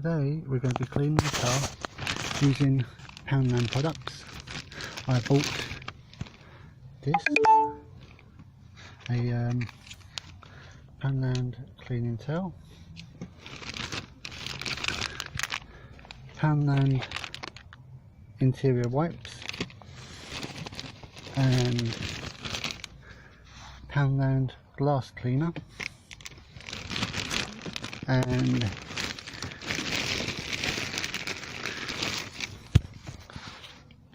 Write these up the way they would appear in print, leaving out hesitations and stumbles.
Today we're going to be cleaning the car using Poundland products. I bought this, a Poundland cleaning towel, Poundland interior wipes, and Poundland glass cleaner, and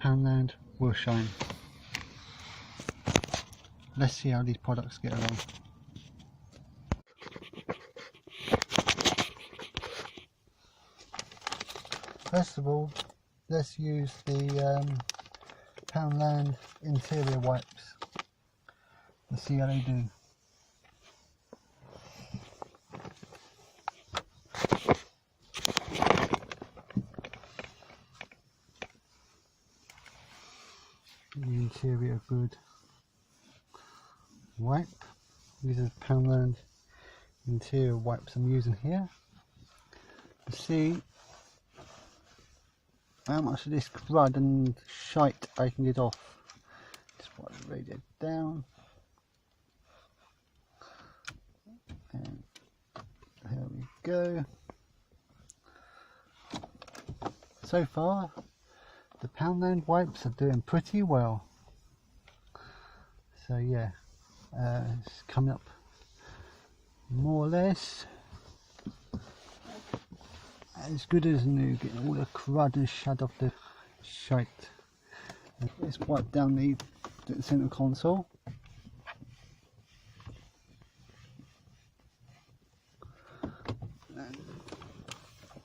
Poundland will shine. Let's see how these products get along. First of all, let's use the Poundland interior wipes. Let's see how they do. The interior good wipe. These are Poundland interior wipes I'm using here. To see how much of this crud and shite I can get off. Just wipe the radiator down. And there we go. So far, the Poundland wipes are doing pretty well. So yeah, it's coming up more or less as good as new, getting all the crud and shut off the shite. Let's wipe down the center console.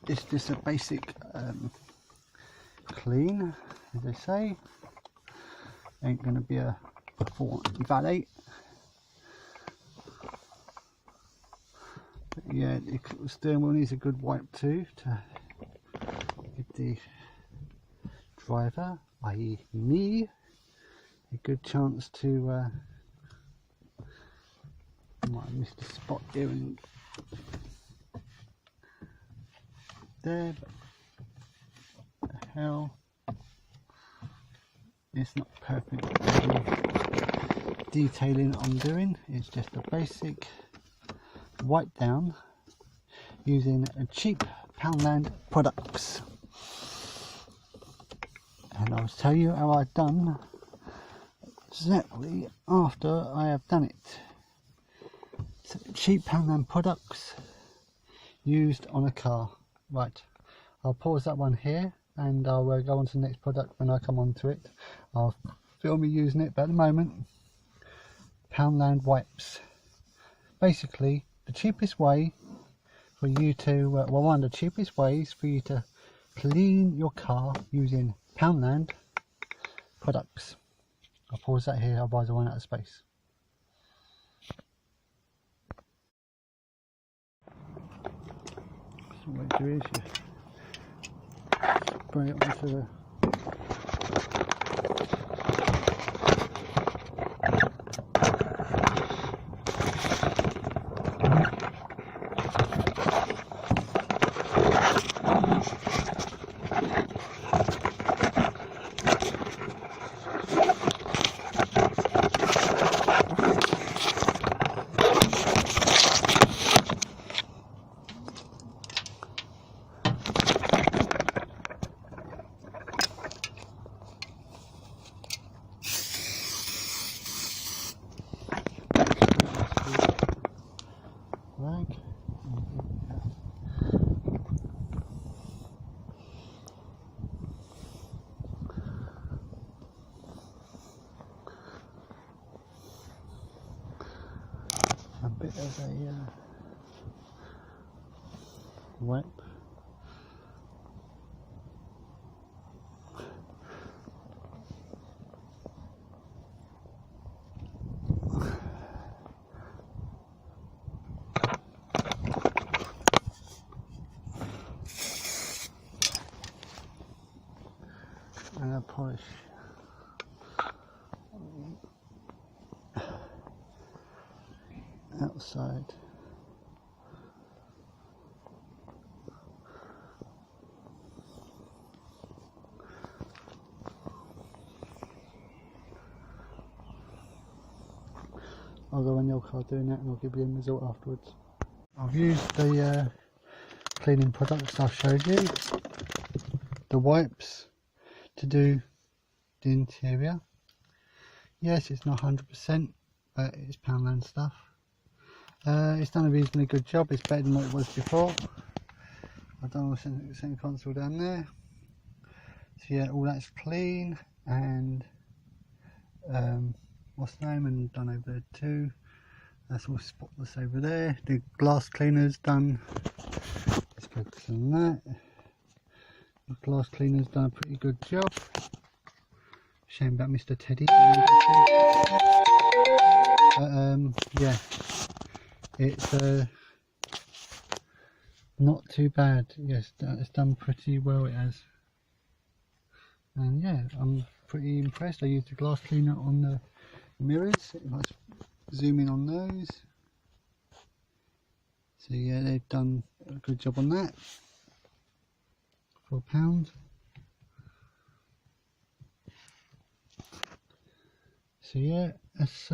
It's just a basic clean, as they say. Ain't gonna be a full valet. But yeah, the steering wheel needs a good wipe too to give the driver, i.e. me, a good chance to I might have missed a spot here and there, but the hell, it's not perfect detailing I'm doing. It's just a basic wipe down using a cheap Poundland products, and I'll tell you how I've done exactly after I have done it. So, cheap Poundland products used on a car. Right, I'll pause that one here and I'll go on to the next product when I come on to it. I'll film me using it, but at the moment, Poundland wipes. Basically, the cheapest way for you to, well, one of the cheapest ways for you to clean your car using Poundland products. I'll pause that here, otherwise I run out of space. So what you do is you spray it onto the rag. A bit of a wipe. And a polish. Outside. I'll go on your car doing that and I'll give you the result afterwards. I've used the cleaning products I've showed you, the wipes, to do the interior. Yes, it's not 100%, but it's Poundland stuff. It's done a reasonably good job. It's better than what it was before. I've done the center console down there. So yeah, all that's clean, and what's the name, and done over there too. That's all spotless over there. The glass cleaner's done. Let's focus on that. The glass cleaner's done a pretty good job. Shame about Mr. Teddy. But yeah, it's not too bad. Yes, it's done pretty well, it has. And yeah, I'm pretty impressed. I used the glass cleaner on the mirrors. Let's zoom in on those. So yeah, they've done a good job on that for £1. So yeah, that's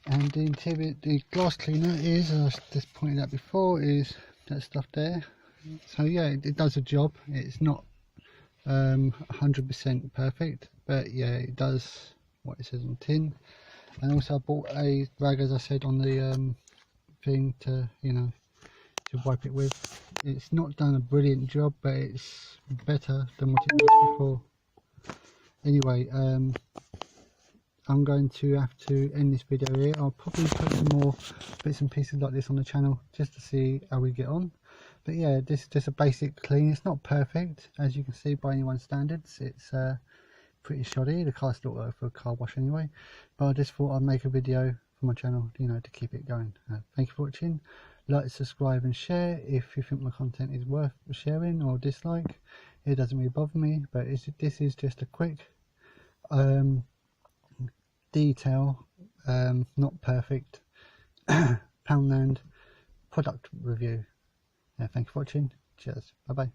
and the interior, the glass cleaner is, as I just pointed out before, is that stuff there. So yeah, it does a job. It's not 100% perfect, but yeah, it does what it says on the tin. And also I bought a rag, as I said on the thing, to, you know, to wipe it with. It's not done a brilliant job, but it's better than what it was before. Anyway, I'm going to have to end this video here. I'll probably put some more bits and pieces like this on the channel just to see how we get on. But yeah, this is just a basic clean. It's not perfect, as you can see by anyone's standards. It's pretty shoddy. The car's still for a car wash anyway. But I just thought I'd make a video for my channel, you know, to keep it going. Thank you for watching. Like, subscribe and share if you think my content is worth sharing, or dislike. It doesn't really bother me, but this is just a quick detail, not perfect, Poundland product review. Thank you for watching. Cheers. Bye bye.